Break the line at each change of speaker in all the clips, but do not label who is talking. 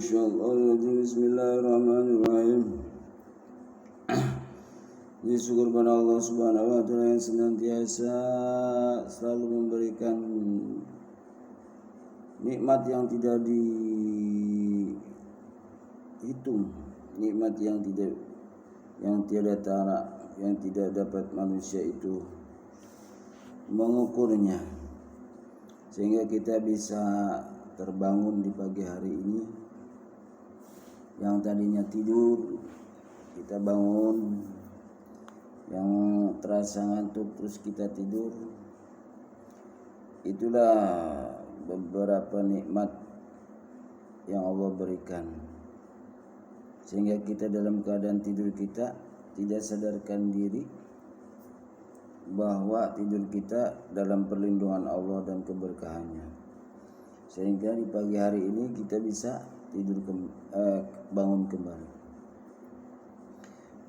Bismillahirrahmanirrahim. Syukur pada Allah Subhanahu wa Ta'ala yang senantiasa selalu memberikan nikmat yang tidak dihitung, nikmat yang tiada tara, yang tidak dapat manusia itu mengukurnya, sehingga kita bisa terbangun di pagi hari ini. Yang tadinya tidur kita bangun, yang terasa ngantuk terus kita tidur. Itulah beberapa nikmat yang Allah berikan, sehingga kita dalam keadaan tidur kita tidak sadarkan diri bahwa tidur kita dalam perlindungan Allah dan keberkahannya, sehingga di pagi hari ini kita bisa bangun kembali,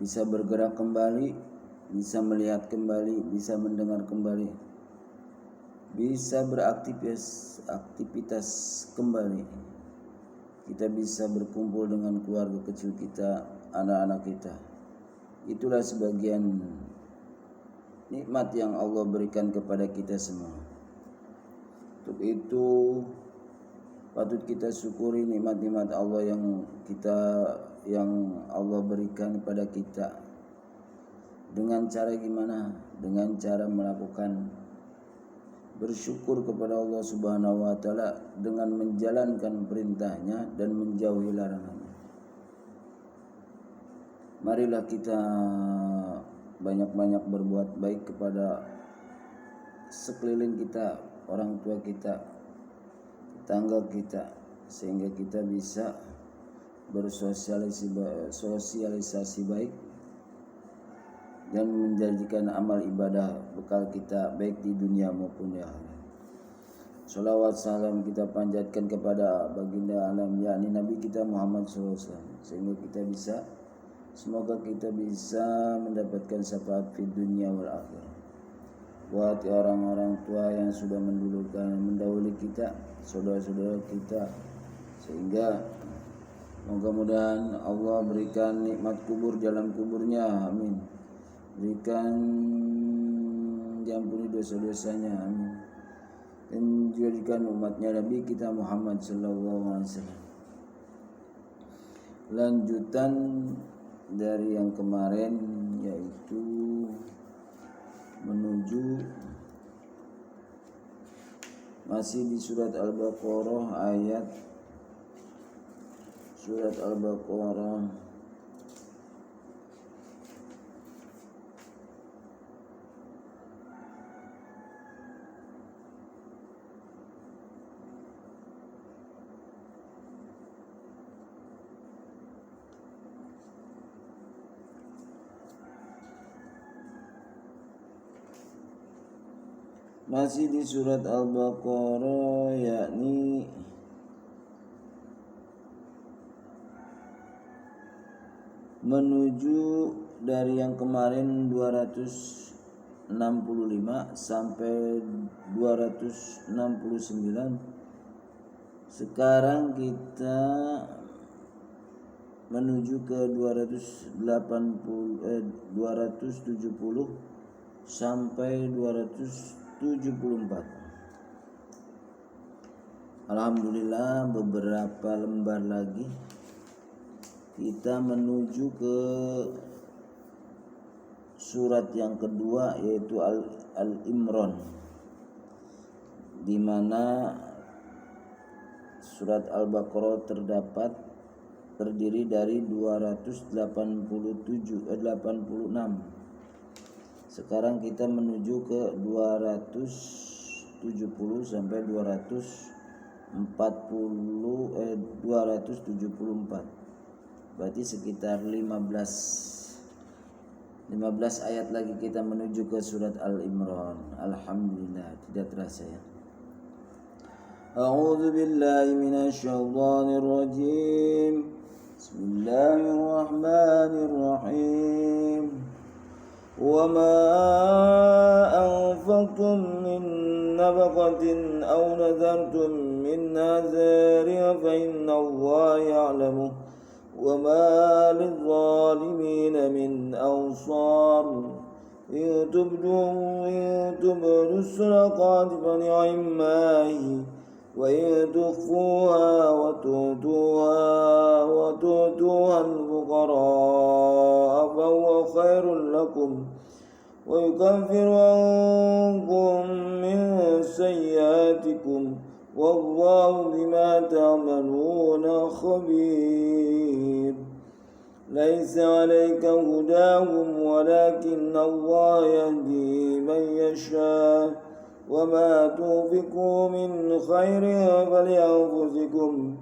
bisa bergerak kembali, bisa melihat kembali, bisa mendengar kembali, bisa beraktivitas kembali. Kita bisa berkumpul dengan keluarga kecil kita, anak-anak kita. Itulah sebagian nikmat yang Allah berikan kepada kita semua. Untuk itu patut kita syukuri nikmat-nikmat Allah yang Allah berikan kepada kita. Dengan cara gimana? Dengan cara melakukan bersyukur kepada Allah Subhanahu wa Ta'ala dengan menjalankan perintahnya dan menjauhi larangannya. Marilah kita banyak-banyak berbuat baik kepada sekeliling kita, orang tua kita, tetangga kita, sehingga kita bisa bersosialisasi baik dan menjadikan amal ibadah bekal kita baik di dunia maupun di akhirat. Sholawat salam kita panjatkan kepada baginda alam, yakni Nabi kita Muhammad SAW, sehingga semoga kita bisa mendapatkan syafaat di dunia wal akhirat. Buat orang-orang tua yang sudah mendahului kita, saudara-saudara kita, sehingga mudah-mudahan Allah berikan nikmat kubur dalam kuburnya, amin. Berikan diampuni dosa-dosanya, amin. Dan jadikan umatnya Nabi kita Muhammad SAW. Lanjutan dari yang kemarin, yaitu menuju masih di surat Al-Baqarah, ayat surat Al-Baqarah masih di surat Al-Baqarah, yakni menuju dari yang kemarin 265 sampai 269. Sekarang kita menuju ke 270 sampai 274. Alhamdulillah, beberapa lembar lagi kita menuju ke surat yang kedua, yaitu Al-Imran, di mana surat Al-Baqarah terdiri dari 286. Sekarang kita menuju ke 270 sampai 274. Berarti sekitar 15 ayat lagi kita menuju ke surat Al-Imran. Alhamdulillah, tidak terasa ya. A'udzu billahi minasyaitonir rajim. Bismillahirrahmanirrahim. Wa ma anfaqtum min نفقة أو نذرتم من نذر فإن الله يعلمه وما للظالمين من أنصار إن تبدوا الصدقات فنعما هي وإن تخفوها وتؤتوها الفقراء فهو خير لكم ويكفر عنكم من سيئاتكم والله بما تعملون خبير ليس عليك هداهم ولكن الله يهدي من يشاء وما تنفقوا من خير فلأنفسكم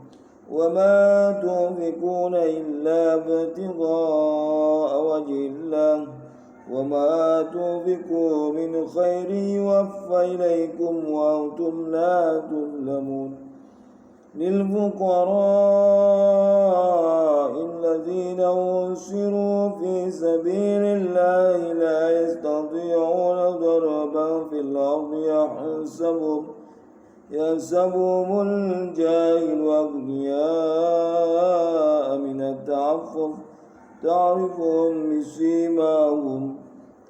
وما تنفقون إلا ابتغاء وجه الله وما تنفقوا من خير يوفى إليكم وأنتم لا تظلمون للفقراء الذين أنصروا في سبيل الله لا يستطيعون ضربا في الأرض يحسبهم الجاهل أغنياء من التعفف تعرفهم بسيماهم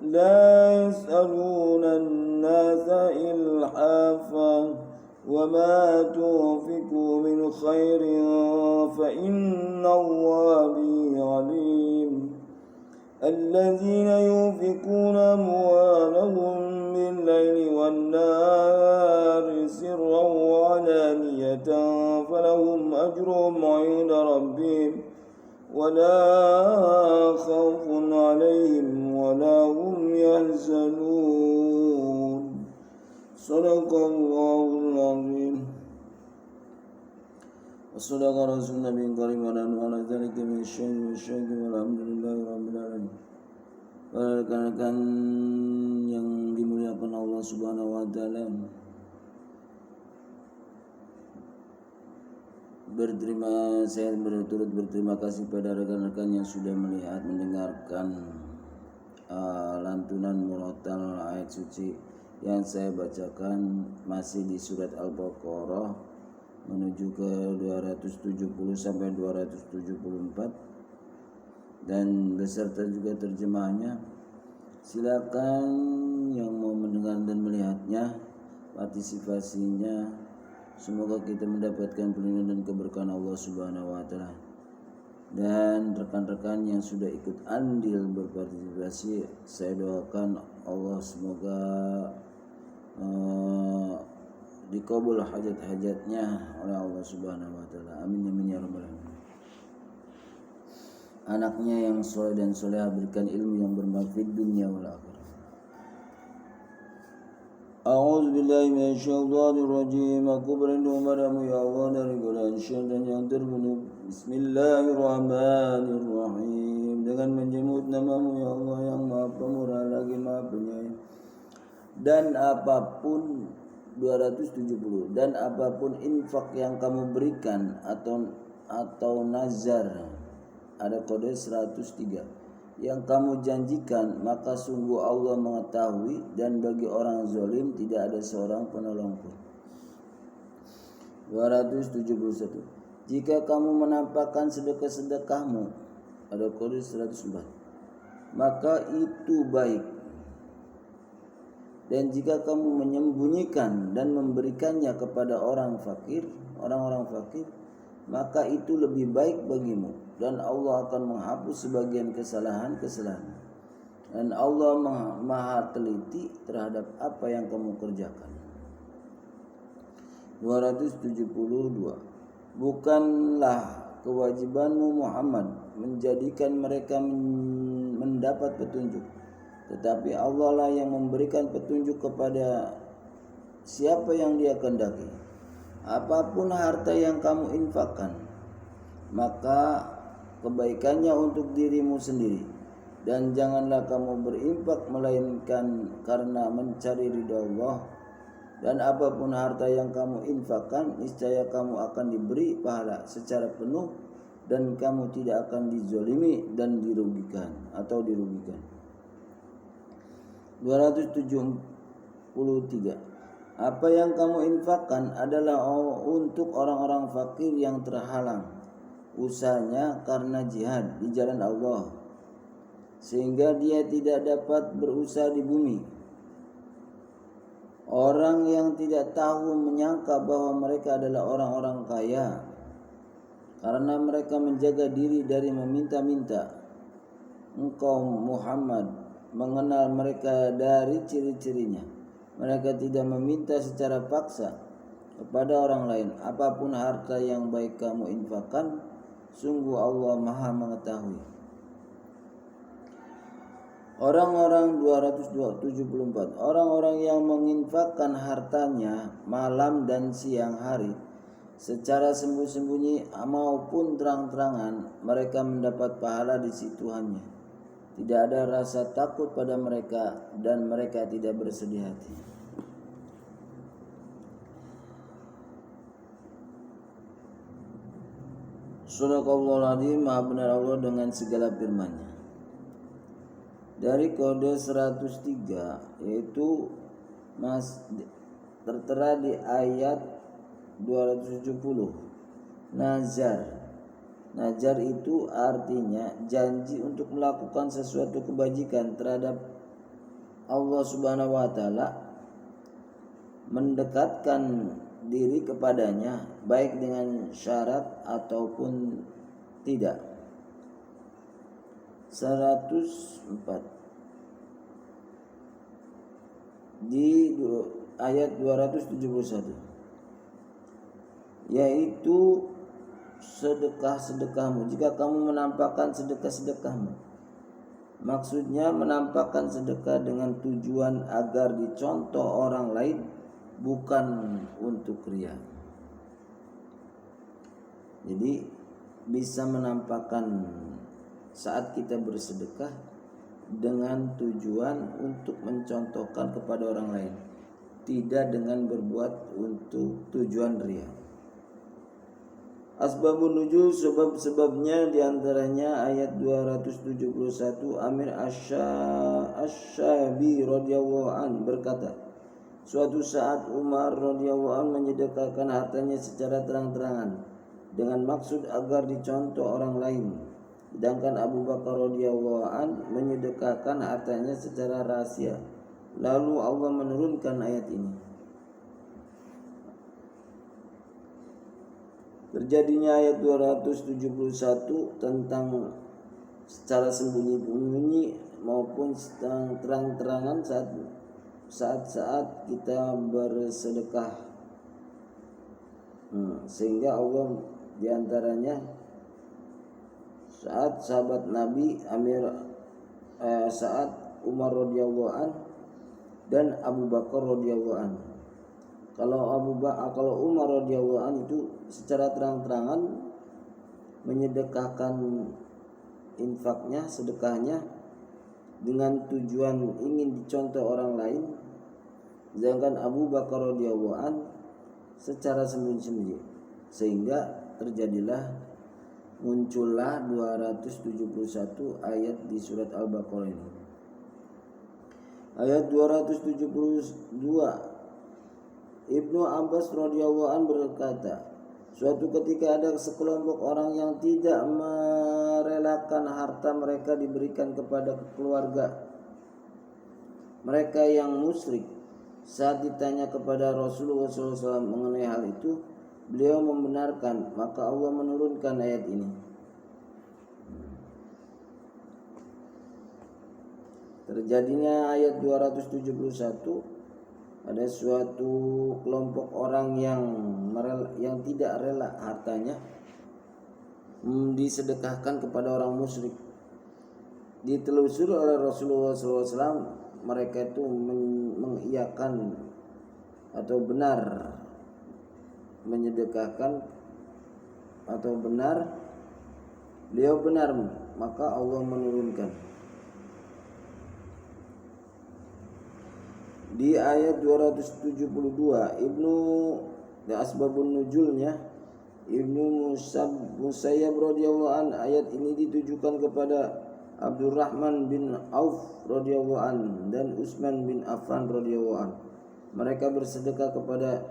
لا يسألون الناس إلحافا وما تنفقوا من خير فإن الله به عليم الذين ينفقون أموالهم بالليل والنهار سرا وعلانية فلهم أجرهم عند ربهم ولا خوف عليهم ولا هم يحزنون صدق الله العظيم وصدق رسول النبي الكريم ونحن ذلك من الشيخ والحمد لله رب العالمين. Para rekan-rekan yang dimuliakan Allah Subhanahu wa taala, saya berturut berterima kasih pada rekan-rekan yang sudah mendengarkan lantunan murotal ayat suci yang saya bacakan masih di surat Al-Baqarah menuju ke 270 sampai 274 dan beserta juga terjemahnya. Silakan yang mau mendengar dan melihatnya, partisipasinya. Semoga kita mendapatkan perlindungan dan keberkahan Allah Subhanahu wa taala. Dan rekan-rekan yang sudah ikut andil berpartisipasi, saya doakan Allah semoga dikabul hajat-hajatnya oleh Allah Subhanahu wa taala. Amin ya rabbal alamin. Anaknya yang soleh dan solehah berikan ilmu yang bermanfaat dunia wal akhirah. A'udzu billahi minasyaitonir rajim. Aku berlindung padamu ya Allah dari godaan syaitan yang terbunuh. Bismillahirrahmanirrahim. Dengan menyebut namamu ya Allah yang Maha Pemurah lagi Maha Penyayang. Dan apapun 270 dan apapun infak yang kamu berikan atau nazar, ada kode 103 yang kamu janjikan, maka sungguh Allah mengetahui dan bagi orang zalim tidak ada seorang penolong pun. 271 jika kamu menampakkan sedekah-sedekahmu, ada kode 104, maka itu baik. Dan jika kamu menyembunyikan dan memberikannya kepada orang-orang fakir, maka itu lebih baik bagimu, dan Allah akan menghapus sebagian kesalahan. Dan Allah maha teliti terhadap apa yang kamu kerjakan. 272 bukanlah kewajibanmu Muhammad menjadikan mereka mendapat petunjuk, tetapi Allah lah yang memberikan petunjuk kepada siapa yang Dia kehendaki. Apapun harta yang kamu infakkan, maka kebaikannya untuk dirimu sendiri, dan janganlah kamu berinfak melainkan karena mencari ridha Allah. Dan apapun harta yang kamu infakkan, niscaya kamu akan diberi pahala secara penuh, dan kamu tidak akan dizolimi dan dirugikan. 273 Apa yang kamu infakkan adalah untuk orang-orang fakir yang terhalang usahanya karena jihad di jalan Allah, sehingga dia tidak dapat berusaha di bumi. Orang yang tidak tahu menyangka bahwa mereka adalah orang-orang kaya karena mereka menjaga diri dari meminta-minta. Engkau Muhammad mengenal mereka dari ciri-cirinya. Mereka tidak meminta secara paksa kepada orang lain. Apapun harta yang baik kamu infakkan, sungguh Allah Maha mengetahui. Orang-orang 274, orang-orang yang menginfakkan hartanya malam dan siang hari secara sembunyi-sembunyi maupun terang-terangan, mereka mendapat pahala di sisi Tuhannya. Tidak ada rasa takut pada mereka dan mereka tidak bersedih hati. Shadaqallahul Adzim, Maha benar Allah dengan segala firman-Nya. Dari kode 103 yaitu tertera di ayat 270. Nazar itu artinya janji untuk melakukan sesuatu kebajikan terhadap Allah Subhanahu wa taala, mendekatkan diri kepadanya baik dengan syarat ataupun tidak. 104 di ayat 271, yaitu sedekah-sedekahmu. Jika kamu menampakkan sedekah-sedekahmu, maksudnya menampakkan sedekah dengan tujuan agar dicontoh orang lain, bukan untuk riya. Jadi bisa menampakkan saat kita bersedekah dengan tujuan untuk mencontohkan kepada orang lain, tidak dengan berbuat untuk tujuan riya. Asbabun nuzul, sebab-sebabnya diantaranya ayat 271. Amir Asy-Syabi radhiyallahu an berkata, suatu saat Umar radhiyallahu an menyedekahkan hartanya secara terang-terangan dengan maksud agar dicontoh orang lain, sedangkan Abu Bakar radhiyallahu an menyedekahkan hartanya secara rahasia. Lalu Allah menurunkan ayat ini. Terjadinya ayat 271 tentang secara sembunyi-sembunyi maupun terang-terangan saat-saat kita bersedekah. Sehingga Allah diantaranya saat sahabat Nabi saat Umar radhiyallahu an dan Abu Bakar radhiyallahu an. Kalau Umar radhiyallahu an itu secara terang-terangan menyedekahkan infaknya, sedekahnya dengan tujuan ingin dicontoh orang lain, sedangkan Abu Bakar radhiyallahu an secara sembunyi-sembunyi, sehingga muncullah 271 ayat di surat Al-Baqarah ini. Ayat 272, Ibnu Abbas radhiyallahu an berkata, suatu ketika ada sekelompok orang yang tidak merelakan harta mereka diberikan kepada keluarga mereka yang musyrik. Saat ditanya kepada Rasulullah SAW mengenai hal itu, beliau membenarkan, maka Allah menurunkan ayat ini. Terjadinya ayat 271, ada suatu kelompok orang yang tidak rela hartanya disedekahkan kepada orang musyrik. Ditelusuri oleh Rasulullah SAW, mereka itu mengiyakan atau benar menyedekahkan atau benar, beliau benar, maka Allah menurunkan. Di ayat 272 asbabun nuzulnya Ibnu Musayyab radhiyallahu an, ayat ini ditujukan kepada Abdurrahman bin Auf radhiyallahu an dan Utsman bin Affan radhiyallahu an. Mereka bersedekah kepada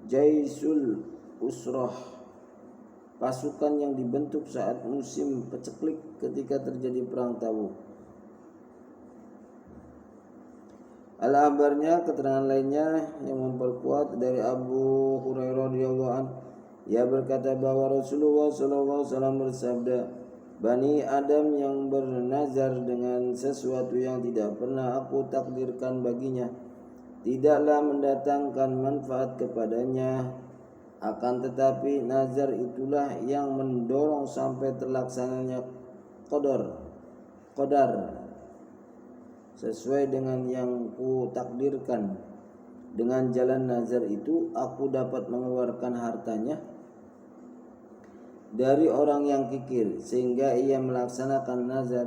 Jaisul Usrah, pasukan yang dibentuk saat musim paceklik ketika terjadi perang Tabuk. Al-abarnya keterangan lainnya yang memperkuat dari Abu Hurairah radhiyallahu anhu, ia berkata bahwa Rasulullah SAW bersabda, Bani Adam yang bernazar dengan sesuatu yang tidak pernah aku takdirkan baginya, tidaklah mendatangkan manfaat kepadanya, akan tetapi nazar itulah yang mendorong sampai terlaksananya qadar sesuai dengan yang ku takdirkan. Dengan jalan nazar itu aku dapat mengeluarkan hartanya dari orang yang kikir, sehingga ia melaksanakan nazar